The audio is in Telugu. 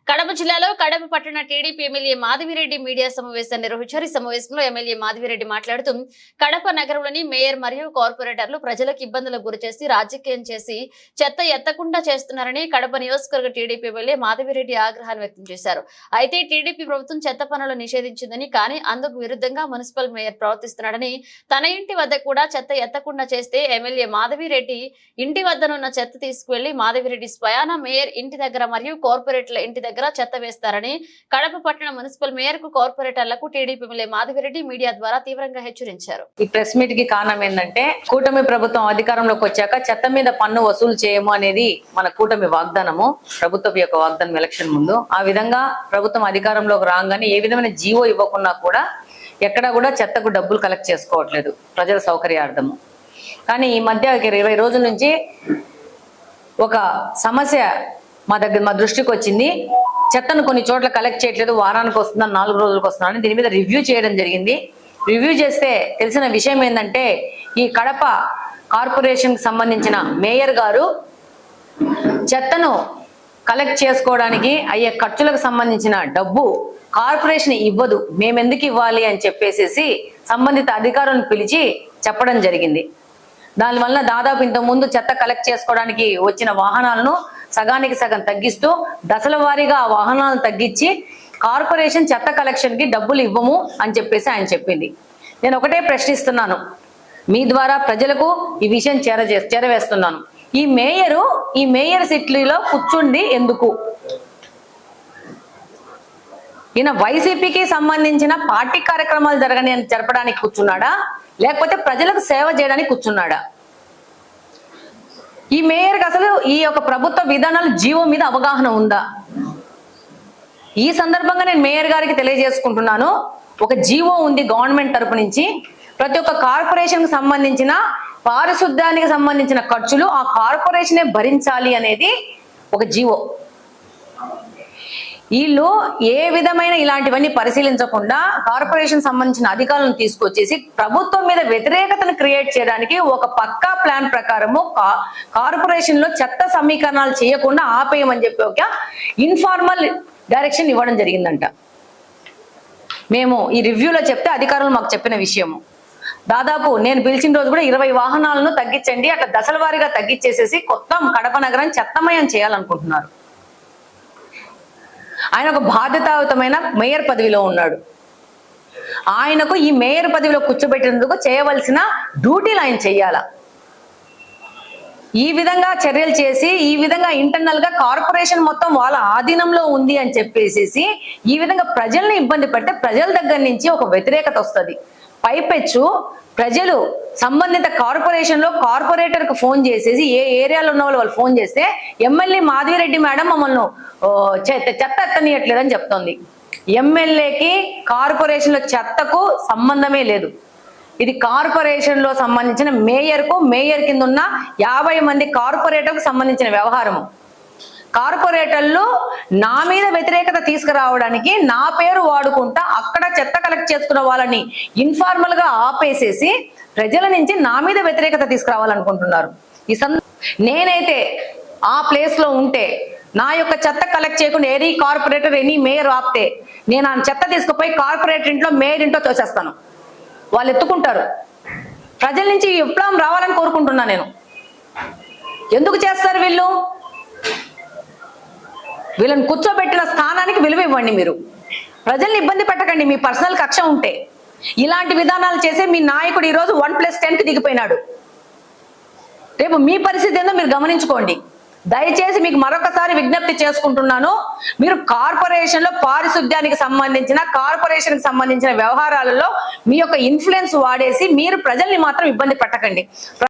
కడప జిల్లాలో కడప పట్టణ టీడీపీ ఎమ్మెల్యే మాధవిరెడ్డి మీడియా సమావేశం నిర్వహించారు. ఈ సమావేశంలో ఎమ్మెల్యే మాధవిరెడ్డి మాట్లాడుతూ కడప నగరంలోని మేయర్ మరియు కార్పొరేటర్లు ప్రజలకు ఇబ్బందులకు గురిచేసి రాజకీయం చేసి చెత్త ఎత్తకుండా చేస్తున్నారని కడప నియోజకవర్గ టీడీపీ ఎమ్మెల్యే మాధవిరెడ్డి ఆగ్రహాన్ని వ్యక్తం చేశారు. అయితే టీడీపీ ప్రభుత్వం చెత్త పనులు నిషేధించిందని, కానీ అందుకు విరుద్ధంగా మున్సిపల్ మేయర్ ప్రవర్తిస్తున్నాడని, తన ఇంటి వద్ద కూడా చెత్త ఎత్తకుండా చేస్తే ఎమ్మెల్యే మాధవిరెడ్డి ఇంటి వద్దనున్న చెత్త తీసుకువెళ్లి మాధవిరెడ్డి స్వయాన మేయర్ ఇంటి దగ్గర మరియు కార్పొరేటర్ల ఇంటి దగ్గర చెత్త వేస్తారని కడప పట్టణ మున్సిపల్ మేయర్ కు కార్పొరేటర్లకు టీడీపీ ఎమ్మెల్యే మాధవిరెడ్డి మీడియా ద్వారా తీవ్రంగా హెచ్చరించారు. ఈ ప్రెస్ మీట్ కి కారణం ఏంటంటే, కూటమి ప్రభుత్వం అధికారంలోకి వచ్చాక చెత్త మీద పన్ను వసూలు చేయము అనేది మన కూటమి వాగ్దానము, ప్రభుత్వం యొక్క వాగ్దానం ఎలక్షన్ ముందు. ఆ విధంగా ప్రభుత్వం అధికారంలోకి రాగానే ఏ విధమైన జీవో ఇవ్వకున్నా కూడా ఎక్కడా కూడా చెత్తకు డబ్బులు కలెక్ట్ చేసుకోవట్లేదు ప్రజల సౌకర్యార్థము. కానీ ఈ మధ్య 20 రోజుల నుంచి ఒక సమస్య మా దృష్టికి వచ్చింది. చెత్తను కొన్ని చోట్ల కలెక్ట్ చేయట్లేదు, వారానికి వస్తుందని 4 రోజులకు వస్తుందని దీని మీద రివ్యూ చేయడం జరిగింది. రివ్యూ చేస్తే తెలిసిన విషయం ఏంటంటే, ఈ కడప కార్పొరేషన్ కి సంబంధించిన మేయర్ గారు చెత్తను కలెక్ట్ చేసుకోవడానికి అయ్యే ఖర్చులకు సంబంధించిన డబ్బు కార్పొరేషన్ ఇవ్వదు, మేమెందుకు ఇవ్వాలి అని చెప్పేసి సంబంధిత అధికారులను పిలిచి చెప్పడం జరిగింది. దానివల్ల దాదాపు ఇంతకుముందు చెత్త కలెక్ట్ చేసుకోవడానికి వచ్చిన వాహనాలను సగానికి సగం తగ్గిస్తూ దశల వారీగా ఆ వాహనాలను తగ్గించి కార్పొరేషన్ చెత్త కలెక్షన్ కి డబ్బులు ఇవ్వము అని చెప్పేసి ఆయన చెప్పింది. నేను ఒకటే ప్రశ్నిస్తున్నాను, మీ ద్వారా ప్రజలకు ఈ విషయం చేరవేస్తున్నాను. ఈ మేయర్ సిట్లీలో కూర్చుండి ఎందుకు? ఈయన వైసీపీకి సంబంధించిన పార్టీ కార్యక్రమాలు జరపడానికి కూర్చున్నాడా, లేకపోతే ప్రజలకు సేవ చేయడానికి కూర్చున్నాడా? ఈ మేయర్కి అసలు ఈ యొక్క ప్రభుత్వ విధానాలు జీవో మీద అవగాహన ఉందా? ఈ సందర్భంగా నేను మేయర్ గారికి తెలియజేసుకుంటున్నాను, ఒక జీవో ఉంది గవర్నమెంట్ తరపు నుంచి, ప్రతి ఒక్క కార్పొరేషన్ కి సంబంధించిన పారిశుద్ధ్యానికి సంబంధించిన ఖర్చులు ఆ కార్పొరేషనే భరించాలి అనేది ఒక జీవో. వీళ్ళు ఏ విధమైన ఇలాంటివన్నీ పరిశీలించకుండా కార్పొరేషన్ సంబంధించిన అధికారులను తీసుకొచ్చేసి ప్రభుత్వం మీద వ్యతిరేకతను క్రియేట్ చేయడానికి ఒక పక్కా ప్లాన్ ప్రకారము కార్పొరేషన్ లో చెత్త సమీకరణాలు చేయకుండా ఆపేయమని చెప్పి ఒక ఇన్ఫార్మల్ డైరెక్షన్ ఇవ్వడం జరిగిందంట. మేము ఈ రివ్యూలో చెప్తే అధికారులు మాకు చెప్పిన విషయము, దాదాపు నేను పిలిచిన రోజు కూడా 20 వాహనాలను తగ్గించండి, అట్లా దశల వారీగా తగ్గించేసేసి కొత్త కడప నగరాన్ని చెత్తమయం చేయాలనుకుంటున్నారు. ఆయన ఒక బాధ్యతాయుతమైన మేయర్ పదవిలో ఉన్నాడు. ఆయనకు ఈ మేయర్ పదవిలో కూర్చోబెట్టినందుకు చేయవలసిన డ్యూటీలు ఆయన చెయ్యాల. ఈ విధంగా చర్యలు చేసి ఈ విధంగా ఇంటర్నల్ గా కార్పొరేషన్ మొత్తం వాళ్ళ ఆధీనంలో ఉంది అని చెప్పేసి ఈ విధంగా ప్రజల్ని ఇబ్బంది పెడితే ప్రజల దగ్గర నుంచి ఒక వ్యతిరేకత వస్తుంది. పైపెచ్చు ప్రజలు సంబంధిత కార్పొరేషన్ లో కార్పొరేటర్ కు ఫోన్ చేసేసి ఏ ఏరియాలో ఉన్న వాళ్ళు ఫోన్ చేస్తే ఎమ్మెల్యే మాధవిరెడ్డి మేడం మమ్మల్ని చెత్త ఎత్తనీయట్లేదని చెప్తోంది. ఎమ్మెల్యేకి కార్పొరేషన్ లో చెత్తకు సంబంధమే లేదు. ఇది కార్పొరేషన్ లో సంబంధించిన మేయర్ కింద ఉన్న 50 మంది కార్పొరేటర్ కు సంబంధించిన వ్యవహారము. కార్పొరేటర్లు నా మీద వ్యతిరేకత తీసుకురావడానికి నా పేరు వాడుకుంటా అక్కడ చెత్త కలెక్ట్ చేసుకున్న వాళ్ళని ఇన్ఫార్మల్ గా ఆపేసేసి ప్రజల నుంచి నా మీద వ్యతిరేకత తీసుకురావాలనుకుంటున్నారు. నేనైతే ఆ ప్లేస్ లో ఉంటే నా యొక్క చెత్త కలెక్ట్ చేయకుండా ఎనీ కార్పొరేటర్ ఎనీ మేయర్ ఆపితే నేను ఆ చెత్త తీసుకుపోయి కార్పొరేటర్ ఇంట్లో మేయర్ ఇంట్లో తోసేస్తాను. వాళ్ళు ఎత్తుకుంటారు. ప్రజల నుంచి విప్లవం రావాలని కోరుకుంటున్నా నేను. ఎందుకు చేస్తారు వీళ్ళు? వీళ్ళని కూర్చోబెట్టిన స్థానానికి విలువ ఇవ్వండి. మీరు ప్రజల్ని ఇబ్బంది పెట్టకండి. మీ పర్సనల్ కక్ష ఉంటే ఇలాంటి విధానాలు చేసే మీ నాయకుడు ఈరోజు 1+10 కి దిగిపోయినాడు. రేపు మీ పరిస్థితి ఏందో మీరు గమనించుకోండి. దయచేసి మీకు మరొకసారి విజ్ఞప్తి చేసుకుంటున్నాను, మీరు కార్పొరేషన్ లో పారిశుద్ధ్యానికి సంబంధించిన వ్యవహారాలలో మీ యొక్క ఇన్ఫ్లుయెన్స్ వాడేసి మీరు ప్రజల్ని మాత్రం ఇబ్బంది పెట్టకండి.